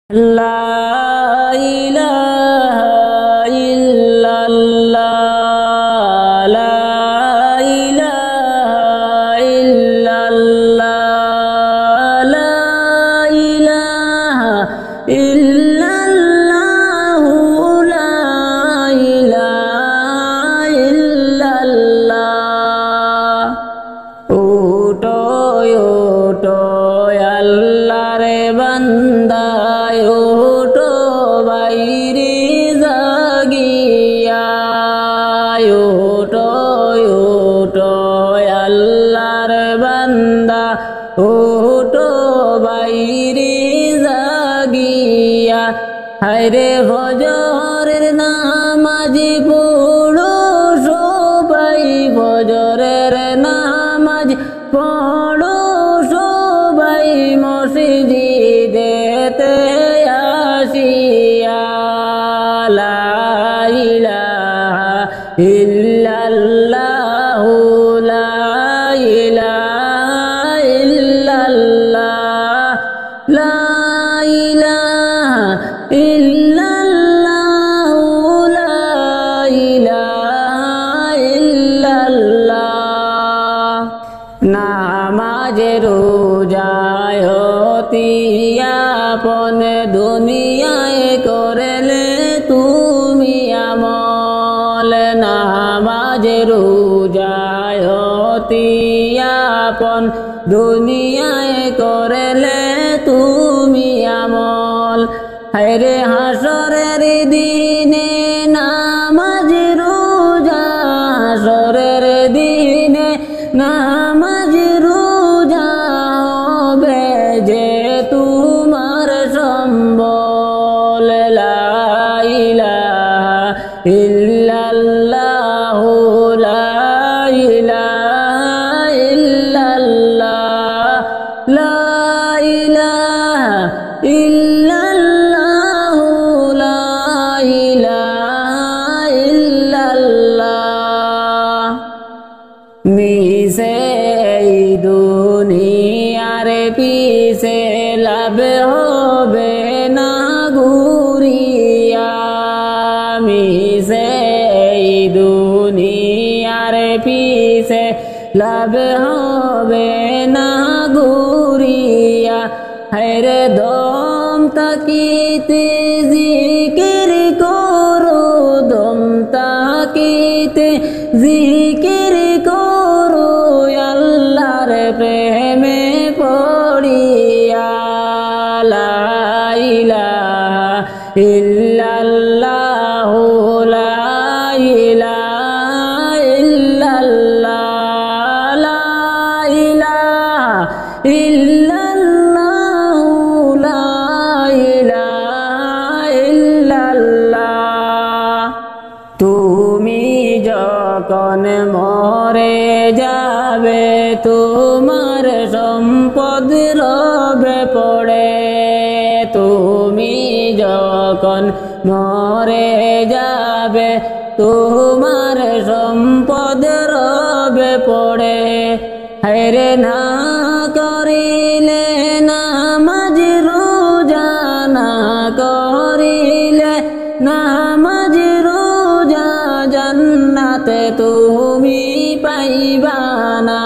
لا إله إلا الله لا إله إلا الله لا إله إلا الله لا إله إلا الله উঠো উঠো আল্লাহর বান্দা উঠো বাইরে জাগিয়া উঠো উঠো আল্লাহর বান্দা উঠো বাইরে জাগিয়া হায়রে ফজরের নামাজ পড়ো সবাই ফজরের নামাজ পড়ো সবাই মসজিদেতে আসিয়া লা ইলাহা ইল্লাল্লাহু লা ইলাহা ইল্লাল্লাহ লা ইলাহা ইল্লাল্লাহু লা ইলাহা ইল্লাল্লাহ নামাজ রোজায় আপন দুনিয়ায় করলে তুমি আমল নামাজ রোজায় আপন দুনিয়ায় করলে তুমি আমল হায়রে হাসরের দিনে নামাজ রোজা হাসরের দিনে নামাজ রোজা হবে যে তোমার সম্বল লা ইলাহা ইল্লাল্লাহু লা ইলাহা ইল্লাল্লাহ লা ইলাহা ইল্লাল্লাহু লা ইলাহা ইল্লাল্লাহ মিশে দুনিয়ার পিছে লাভ হবে না ঘুরিয়া মিশে দুনিয়ার পিছে লাভ হবে না ঘুরিয়া হায়রে দম তাকিতে জিকির করো দম তাকিতে জিকির করো আল্লাহর প্রেমে পড়িয়া লা ইলাহা ইল্লাল্লাহু লা ইলাহা ইল্লাল্লাহ লা ইলাহা ইল্লাল্লাহু লা ইলাহা ইল্লাল্লাহ তুমি যখন মরে যাবে তোমার সম্পদ রবে পড়ে তুমি যখন মরে যাবে তোমার সম্পদ রবে পড়ে হায়রে না করিলে নামাজ রোজা না করিলে নামাজ রোজা জান্নাতে তুমি পাইবা না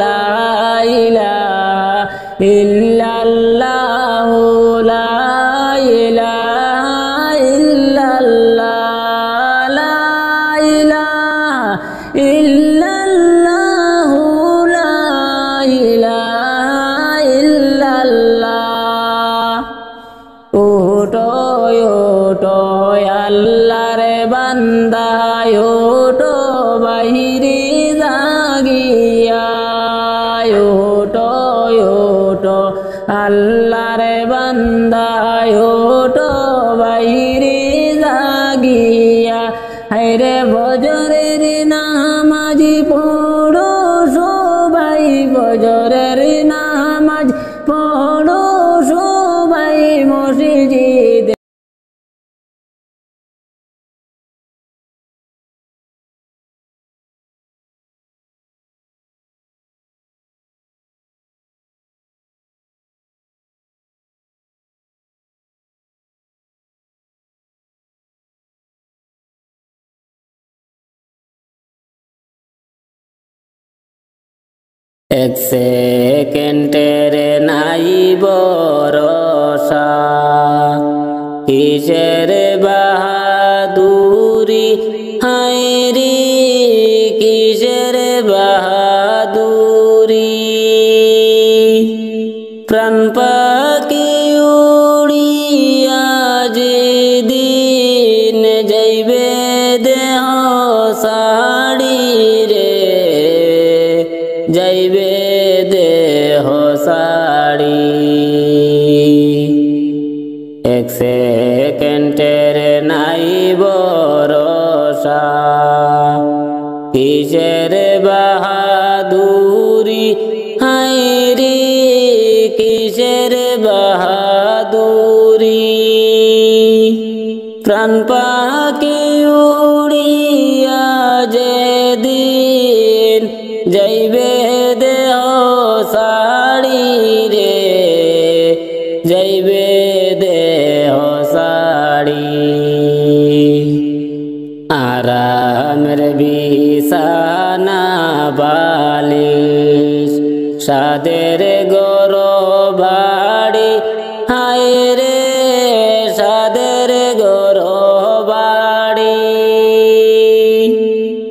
লা ইলাহা ইল্লাল্লাহু লা ইলাহা ইল্লাল্লাহ লা ইলাহা ইল্লাল্লাহু লা ইলাহা ইল্লাল্লাহ ওটো ওটো আল্লাহর বান্দা ওটো বাইরে জাগিয়া ওটো ওটো আল্লাহর বান্দা ওটো বাইরে জাগিয়া হায়রে ফজরের নামাজ পড়ো সবাই ফজরের নামাজ পড়ো সবাই মসজিদে এক সেকেন্ডের নাই ভরসা কিসের বাহাদুরি হায়রে কিসের বাহাদুরি প্রাণ পাখি উড়িয়া যেদিন যাইবে দেহ সাড়ি রে যাইবে দেহ সাড়ি এক সেকেন্ডের নাই ভরসা কিসের বাহাদুরি হায়রে কিসের বাহাদুরি প্রাণ পাখি উড়িয়া যেদিন যাইবে দেহ সাড়ি রে যাইবে দেহ সাড়ি আরামের বিছানা বালিশ সাদের গরবাড়ি হায়রে সাদের গরবাড়ি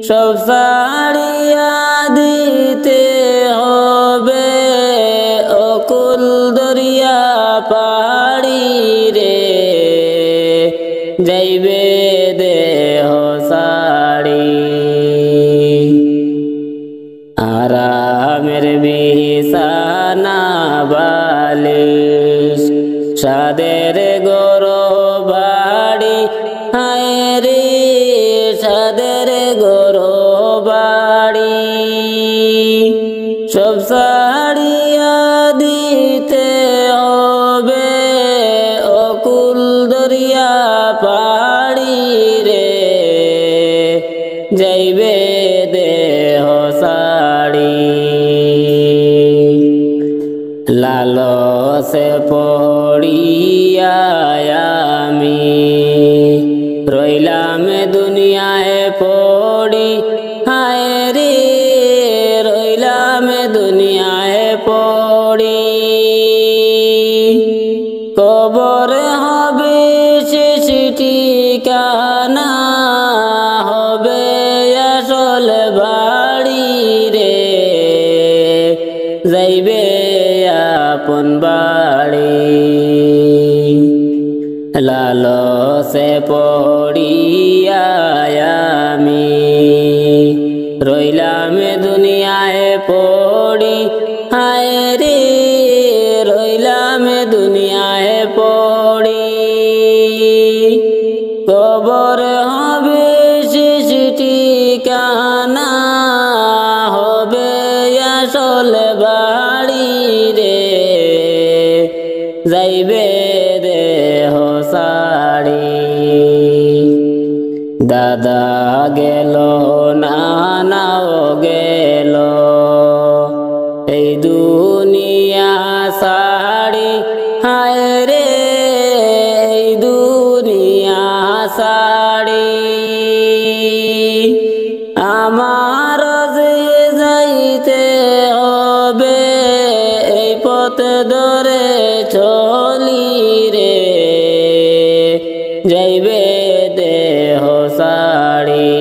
সব সাড়িয়া দিতে হবে অকুল দরিয়া পাড়ি রে যাইবে দেহ সাড়ি আরামের বিছানা বালিশ সাদের গরবাড়ি হায়রে সাদের গরবাড়ি সব সাড়িয়া দিতে হবে অকুল দরিয়া পাড়ি রে যাইবে দেহ সাড়ি লালসে পড়িয়া আমি রইলাম দুনিয়ায় পড়ি হায়রে রইলাম দুনিয়ায় পড়ি কবর হবে শেষ ঠিকানা হবে আসল বাড়ি রে যাইবে আপন বাড়ি লালসে পড়িয়া আমি রইলাম দুনিয়ায় পড়ি হায়রে রইলাম দুনিয়ায় পড়ি কবর হবে শেষ ঠিকানা হবে আসল বাড়ি রে যাইবে দেহ সাড়ি দাদা গেল নানাও গেল এই দুনিয়া সাড়ি হায়রে এই দুনিয়া সাড়ি আমার যে যাইতে হবে এই পথ ধরে চলি রে যাইবে দেহ সাড়ি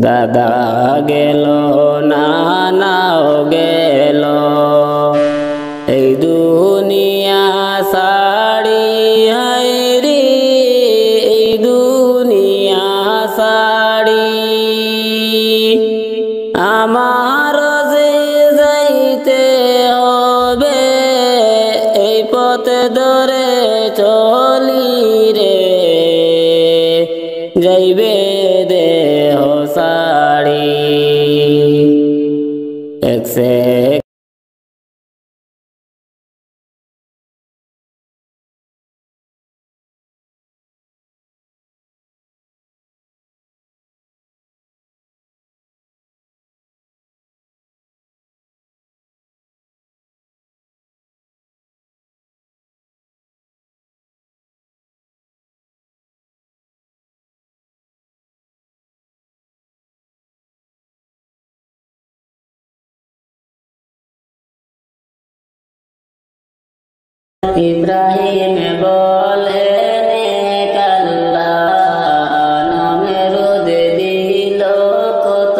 দাদা গেল নানাও গেল এই দুনিয়া সাড়ি হায়রে এই দুনিয়া সাড়ি আমার যে যাইতে হবে এই পথ ধরে চলি রে যাইবে দেহ সাড়ি এক ইব্রাহিম বলেন আল্লাহ নমরুদ দিল কত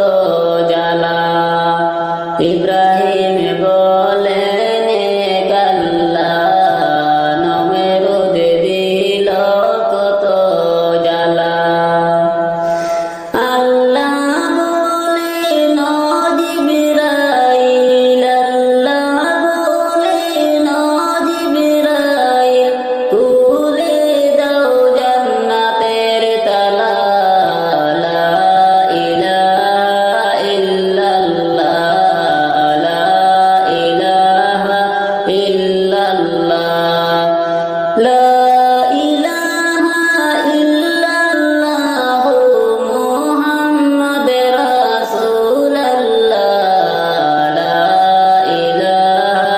জ্বালা। ইব্রাহিম বলেন আল্লাহ নমরুদ দিল কত জ্বালা। আল্লাহ বলেন জিবরাইল, আল্লাহ বলেন জিবরাইল খুলে দাও জান্নাতের তালা। লা ইলাহা ইল্লাল্লাহ, লা ইলাহা ইল্লাল্লাহ, লা ইলাহা ইল্লাল্লাহ মুহাম্মদ রাসূলুল্লাহ, লা ইলাহা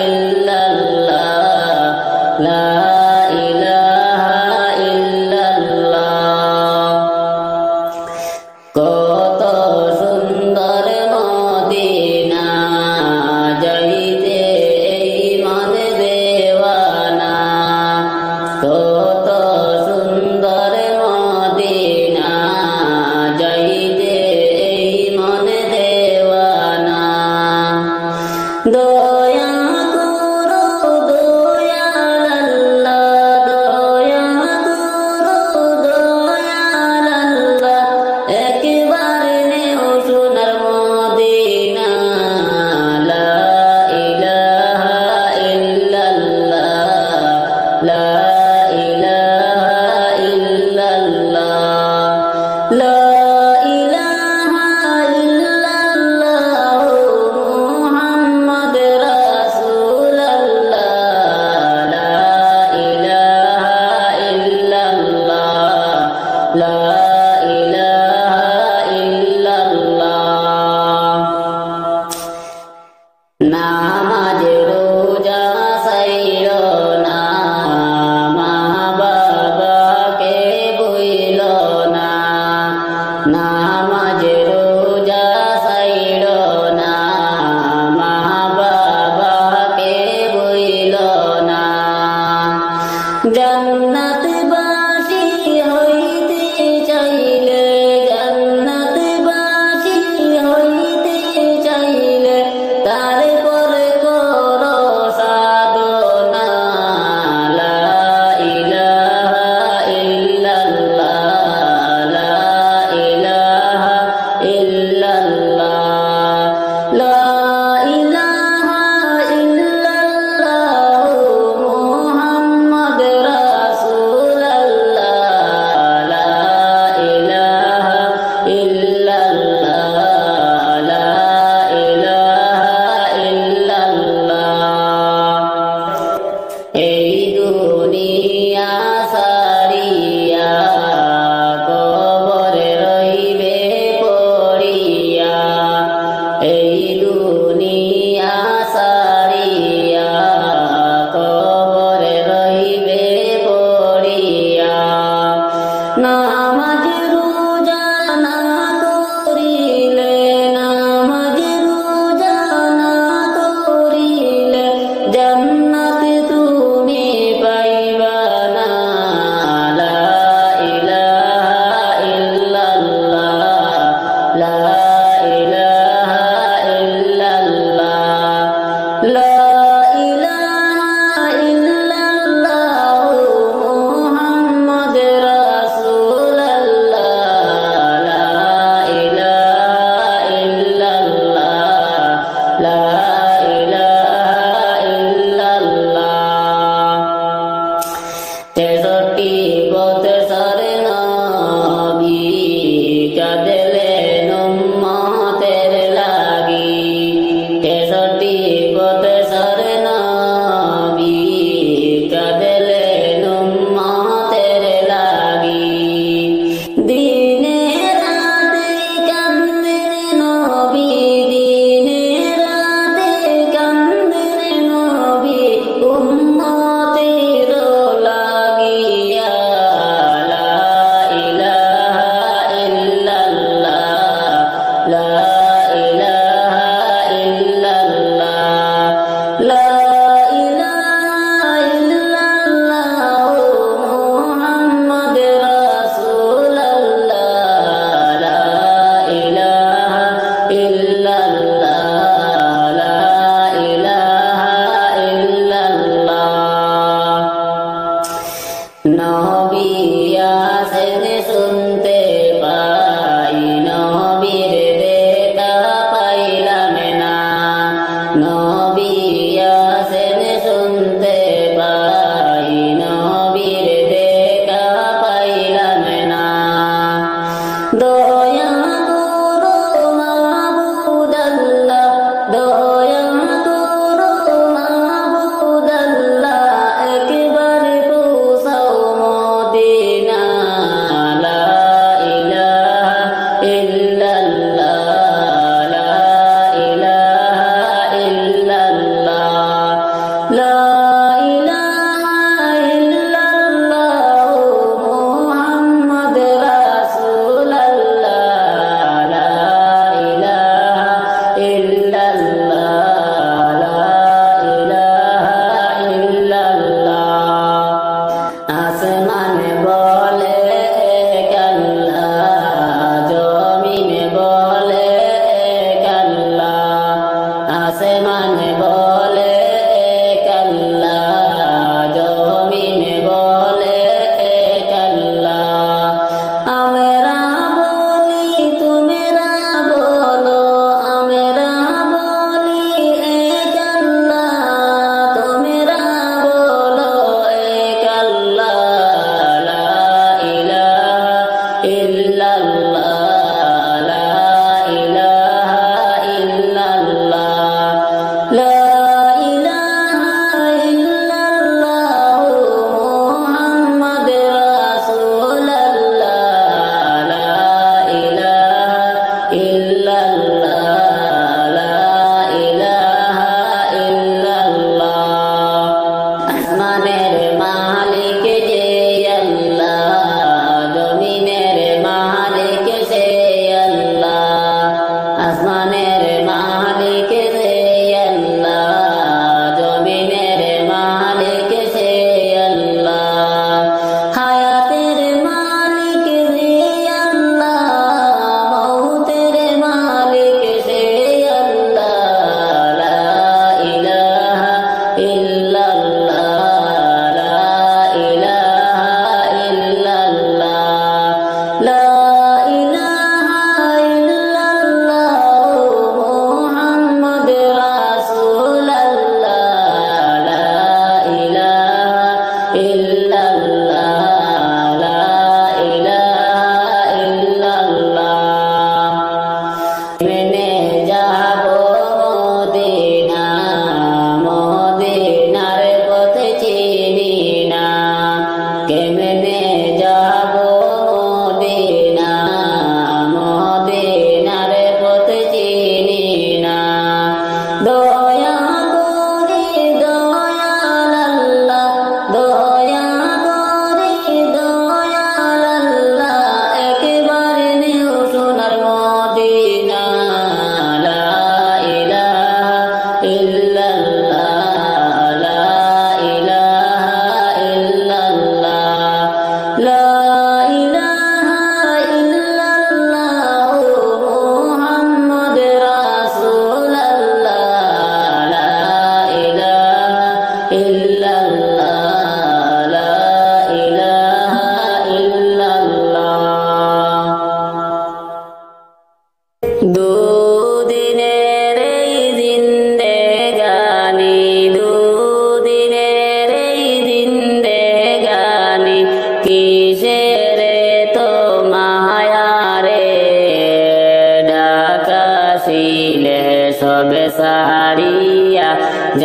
ইল্লাল্লাহ, লা ইলাহা ইল্লাল্লাহ। কত সুন্দর মদিনা যাইতে এই মন দেওয়ানা। কত সুন্দর মদিনা যাইতে এই মন দেওয়ানা। দয়া করো দয়াল আল্লাহ, দয়া করো দয়াল আল্লাহ, একবার নেও সোনার মদিনা। লা ইলাহা ইল্লাল্লাহ, লা ইলাহা ইল্লাল্লাহ, লা ইলাহা ইল্লাল্লাহ মুহাম্মদ রাসূলুল্লাহ, লা ইলাহা ইল্লাল্লাহ, লা ইলাহা ইল্লাল্লাহ। নামাজ রোজা ছাইড়ো না, মা বাবাকে ভুইলো না। নামাজ রোজা ছাইড়ো না, মা বাবাকে ভুইলো না। জান্নাতবাসী হইতে চাইলে, জান্নাতবাসী হইতে চাইলে তারপরে করো সাধনা। লা ইলাহা ইল্লাল্লাহ, লা ইলাহা ইল্লাল্লাহ, লা ইলাহা ইল্লাল্লাহ মুহাম্মদ রাসূলুল্লাহ, লা ইলাহা ইল্লাল্লাহ, লা ইলাহা ইল্লাল্লাহ। এই দুনিয়া সারিয়া কবরে রইবে পড়িয়া। এই দুনিয়া সারিয়া কবরে রইবে পড়িয়া। নামাজ রোজা না করিলে, নামাজ রোজা না করিলে জান্নাত তুমি পাইবা না।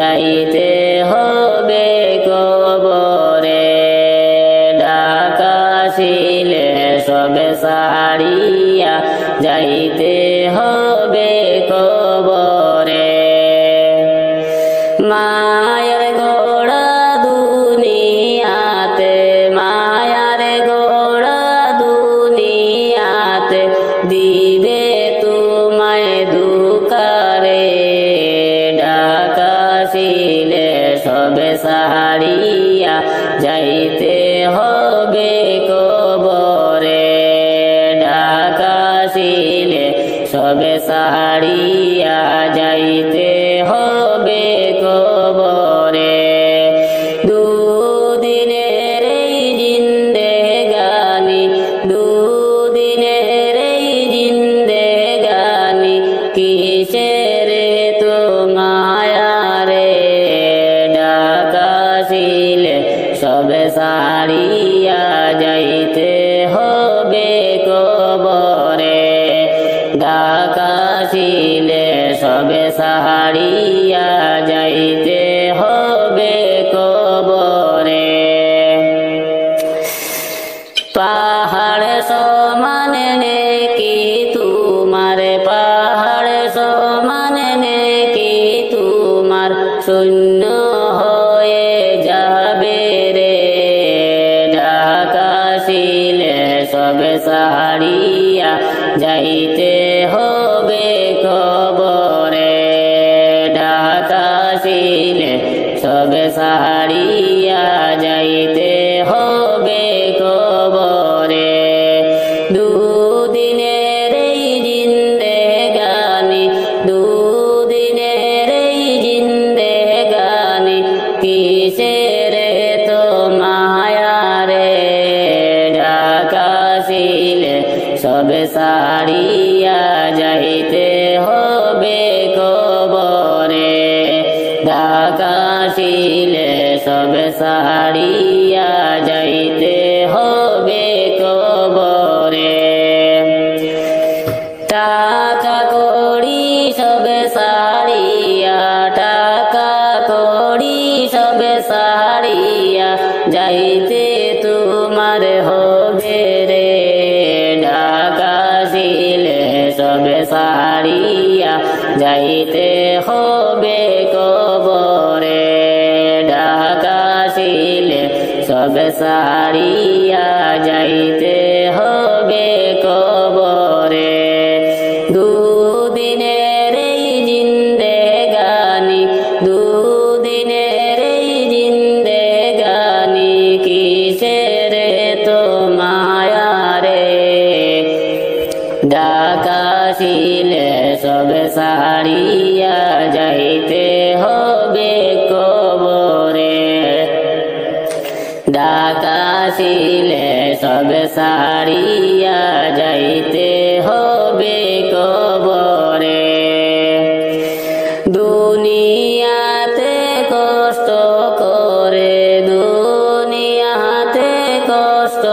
যাইতে হবে কবরে ডাকাশিলে সবে সারিয়া যাইতে হবে কবরে মায়ের গোড়া দুনিয়াতে মায়ার গোড়া দুনিয়াতে দিবে তোমায় দুকারে ডাকাশিলে সবে সারিয়া যাইতে হবে কবরে ডাকাশিলে সবে সারিয়া যাইতে হবে কবরে দুদিনের এই জিন্দেগানি দুদিনের এই জিন্দেগানি কিসের তো মায়ারে ডাকাশিলে সবে সারিয়া যাইতে হবে কবরে ডাকাশিলে সবে সারিয়া যাইতে হবে কবরে পাহাড় সমান নেকি তোমার পাহাড় সমান নেকি তোমার শূন্য হয়ে যাবে রে ডাকাশিলে সবে সারিয়া যাইতে হবে কবরে ডাকাশিলে সবে সারিয়া যাইতে হবে কবরে দুদিনের এই জিন্দেগানি দুদিনের এই জিন্দেগানি কিসের তো মায়ারে ডাকাশিলে সবে সারিয়া যাইতে হবে কবরে ডাকাশিলে সবে সারিয়া যাইতে হবে কবরে টাকা কড়ি সবে সারিয়া টাকা কড়ি সবে সারিয়া যাইতে তোমার হবে রে ডাকাশিলে সবে সারিয়া যাইতে হবে কবরে ডাকাশিলে সবে সারিয়া যাইতে হবে কবরে দুদিনের এই জিন্দেগানি দুদিনের এই জিন্দেগানি কিসের তো মায়ারে ডাকাশিলে সবে সারিয়া যাইতে হবে কবরে ডাকাশিলে সবে সারিয়া যাইতে হবে কবরে দুনিয়াতে কষ্ট করে দুনিয়াতে কষ্ট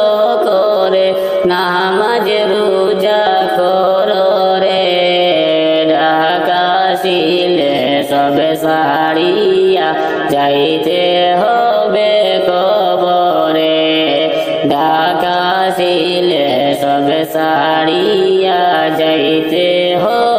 করে নামাজ রোজা করো রে ডাকাশিলে সবে সারিয়া যাইতে হবে কবরে ডাকাশিলে সবে সারিয়া যাইতে হবে